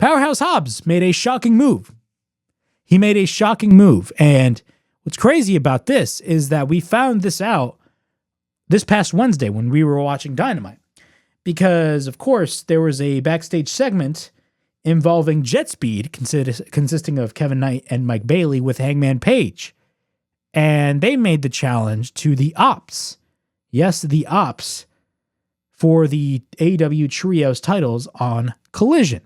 Powerhouse Hobbs made a shocking move. He made a shocking move. And what's crazy about this is that we found this out this past Wednesday when we were watching Dynamite. Because, of course, there was a backstage segment involving Jet Speed, consisting of Kevin Knight and Mike Bailey with Hangman Page. And they made the challenge to the Ops. Yes, the Ops for the AEW Trios titles on Collision.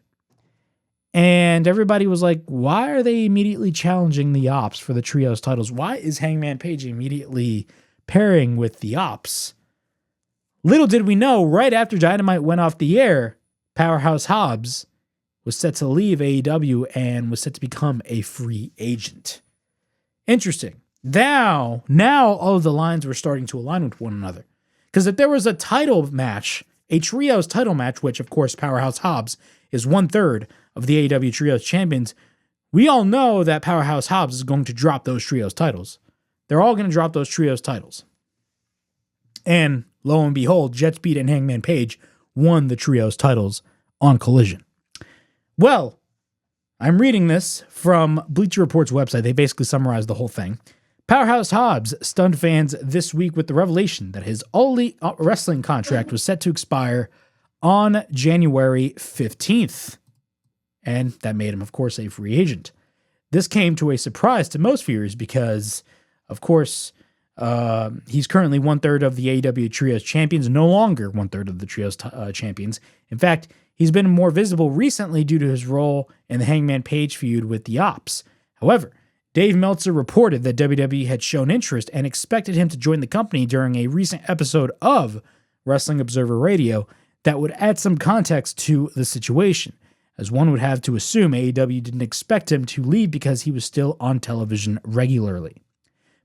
And everybody was like, why are they immediately challenging the Ops for the Trios titles? Why is Hangman Page immediately pairing with the Ops? Little did we know, right after Dynamite went off the air, Powerhouse Hobbs was set to leave AEW and was set to become a free agent. Interesting. Now all of the lines were starting to align with one another. Because if there was a title match, a Trios title match, which of course Powerhouse Hobbs is 1/3 of the AEW Trios champions, we all know that Powerhouse Hobbs is going to drop those Trios titles. They're all going to drop those Trios titles. And lo and behold, Jet Speed and Hangman Page won the Trios titles on Collision. Well, I'm reading this from Bleacher Report's website. They basically summarized the whole thing. Powerhouse Hobbs stunned fans this week with the revelation that his All Elite Wrestling contract was set to expire on January 15th. And that made him, of course, a free agent. This came to a surprise to most viewers because, of course, he's currently 1/3 of the AEW Trios champions, no longer 1/3 of the Trios champions. In fact, he's been more visible recently due to his role in the Hangman Page feud with the Ops. However, Dave Meltzer reported that WWE had shown interest and expected him to join the company during a recent episode of Wrestling Observer Radio that would add some context to the situation, as one would have to assume AEW didn't expect him to leave because he was still on television regularly.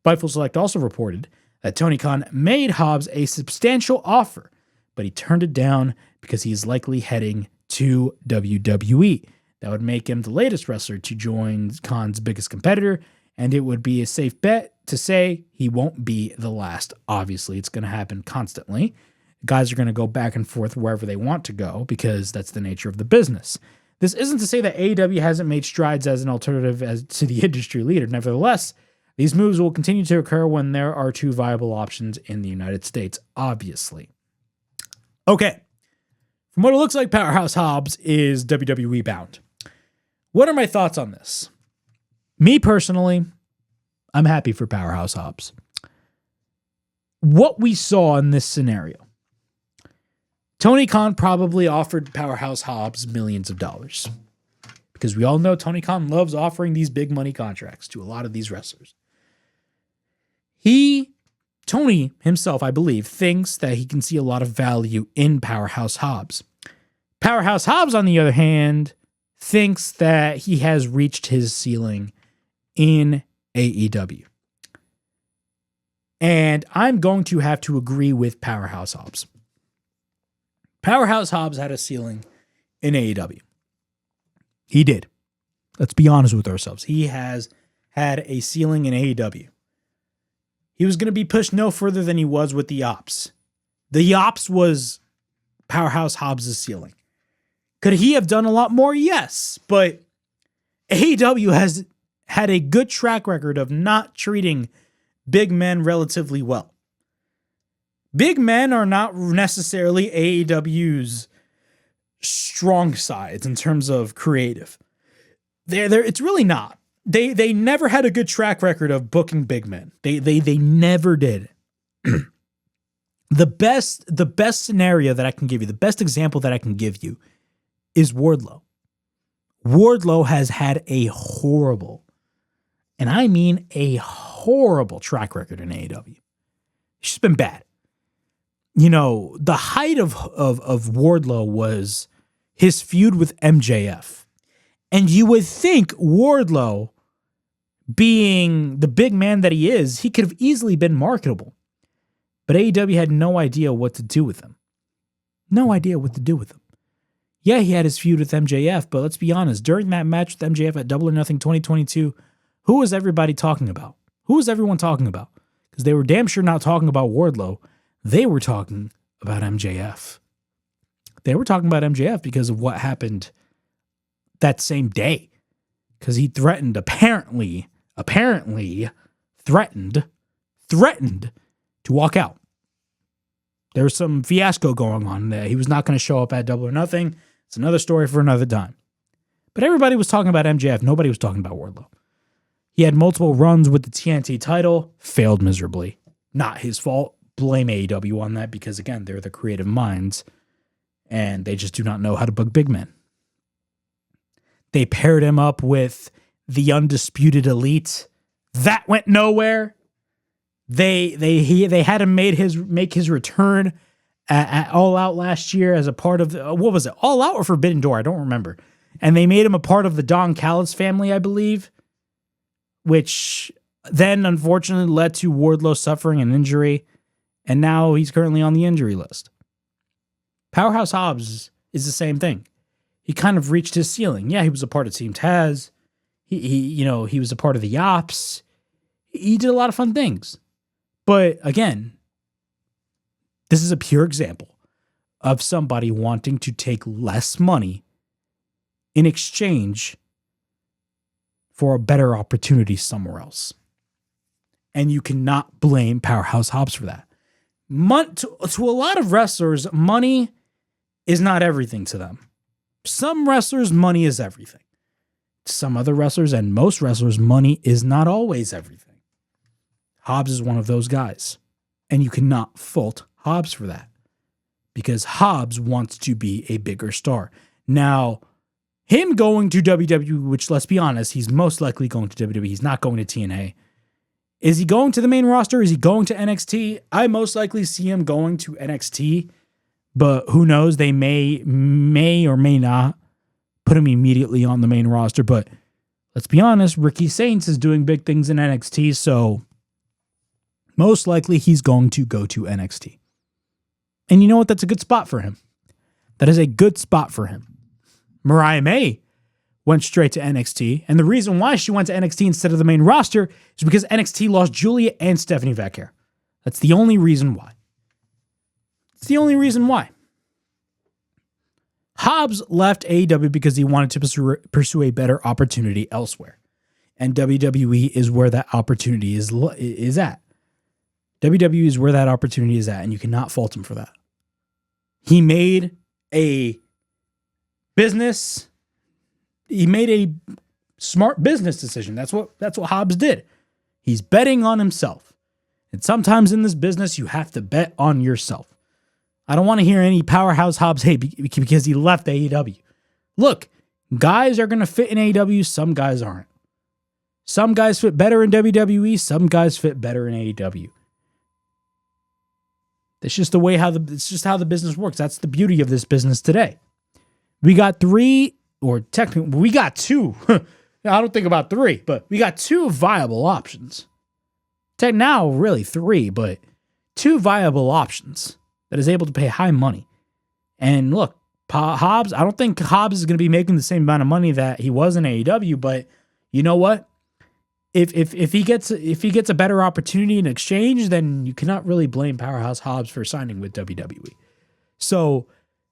Fightful Select also reported that Tony Khan made Hobbs a substantial offer, but he turned it down because he is likely heading to WWE. That would make him the latest wrestler to join Khan's biggest competitor, and it would be a safe bet to say he won't be the last. Obviously, it's going to happen constantly. Guys are going to go back and forth wherever they want to go because that's the nature of the business. This isn't to say that AEW hasn't made strides as an alternative to the industry leader. Nevertheless, these moves will continue to occur when there are two viable options in the United States, obviously. Okay. From what it looks like, Powerhouse Hobbs is WWE bound. What are my thoughts on this? Me personally, I'm happy for Powerhouse Hobbs. What we saw in this scenario, Tony Khan probably offered Powerhouse Hobbs millions of dollars because we all know Tony Khan loves offering these big money contracts to a lot of these wrestlers. Tony himself, I believe, thinks that he can see a lot of value in Powerhouse Hobbs. Powerhouse Hobbs, on the other hand, thinks that he has reached his ceiling in AEW. And I'm going to have to agree with Powerhouse Hobbs. Powerhouse Hobbs had a ceiling in AEW. He did. Let's be honest with ourselves. He has had a ceiling in AEW. He was going to be pushed no further than he was with the Ops. The Ops was Powerhouse Hobbs' ceiling. Could he have done a lot more? Yes, but AEW has had a good track record of not treating big men relatively well. Big men are not necessarily AEW's strong sides in terms of creative. It's really not. They never had a good track record of booking big men. They never did. The best scenario that I can give you, the best example that I can give you is Wardlow. Wardlow has had a horrible, and I mean a horrible track record in AEW. It's just been bad. You know, the height of Wardlow was his feud with MJF. And you would think Wardlow, being the big man that he is, he could have easily been marketable. But AEW had no idea what to do with him. No idea what to do with him. Yeah, he had his feud with MJF, but let's be honest, during that match with MJF at Double or Nothing 2022, who was everybody talking about? Who was everyone talking about? Because they were damn sure not talking about Wardlow. They were talking about MJF. They were talking about MJF because of what happened that same day because he threatened, apparently threatened to walk out. There was some fiasco going on there. He was not going to show up at Double or Nothing. It's another story for another time. But everybody was talking about MJF. Nobody was talking about Wardlow. He had multiple runs with the TNT title, failed miserably. Not his fault. Blame AEW on that because, again, they're the creative minds and they just do not know how to book big men. They paired him up with the Undisputed Elite. That went nowhere. They had him make his return at All Out last year as a part of what was it? All Out or Forbidden Door? I don't remember. And they made him a part of the Don Callis family, I believe, which then unfortunately led to Wardlow suffering an injury, and now he's currently on the injury list. Powerhouse Hobbs is the same thing. He kind of reached his ceiling. Yeah, he was a part of Team Taz. He was a part of the Ops. He did a lot of fun things. But again, this is a pure example of somebody wanting to take less money in exchange for a better opportunity somewhere else. And you cannot blame Powerhouse Hobbs for that. To a lot of wrestlers, money is not everything to them. Some wrestlers, money is everything. Some other wrestlers and most wrestlers, money is not always everything. Hobbs is one of those guys. And you cannot fault Hobbs for that. Because Hobbs wants to be a bigger star. Now, him going to WWE, which let's be honest, he's most likely going to WWE. He's not going to TNA. Is he going to the main roster? Is he going to NXT? I most likely see him going to NXT. But who knows? They may or may not put him immediately on the main roster. But let's be honest, Ricky Saints is doing big things in NXT. So most likely he's going to go to NXT. And you know what? That's a good spot for him. That is a good spot for him. Mariah May went straight to NXT. And the reason why she went to NXT instead of the main roster is because NXT lost Julia and Stephanie Vaquer. That's the only reason why. It's the only reason why. Hobbs left AEW because he wanted to pursue a better opportunity elsewhere. And WWE is where that opportunity is at. WWE is where that opportunity is at, and you cannot fault him for that. He made a smart business decision. That's what Hobbs did. He's betting on himself. And sometimes in this business, you have to bet on yourself. I don't want to hear any Powerhouse Hobbs hate because he left AEW. Look, guys are going to fit in AEW. Some guys aren't. Some guys fit better in WWE. Some guys fit better in AEW. It's just it's just how the business works. That's the beauty of this business today. We got we got two. I don't think about three, but we got two viable options. Now, really three, but two viable options that is able to pay high money. And look, Hobbs, I don't think Hobbs is going to be making the same amount of money that he was in AEW, but you know what? If he gets a better opportunity in exchange, then you cannot really blame Powerhouse Hobbs for signing with WWE. So,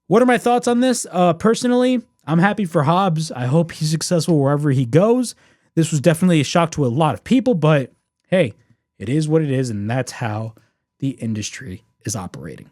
what are my thoughts on this? Personally, I'm happy for Hobbs. I hope he's successful wherever he goes. This was definitely a shock to a lot of people, but hey, it is what it is, and that's how the industry is operating.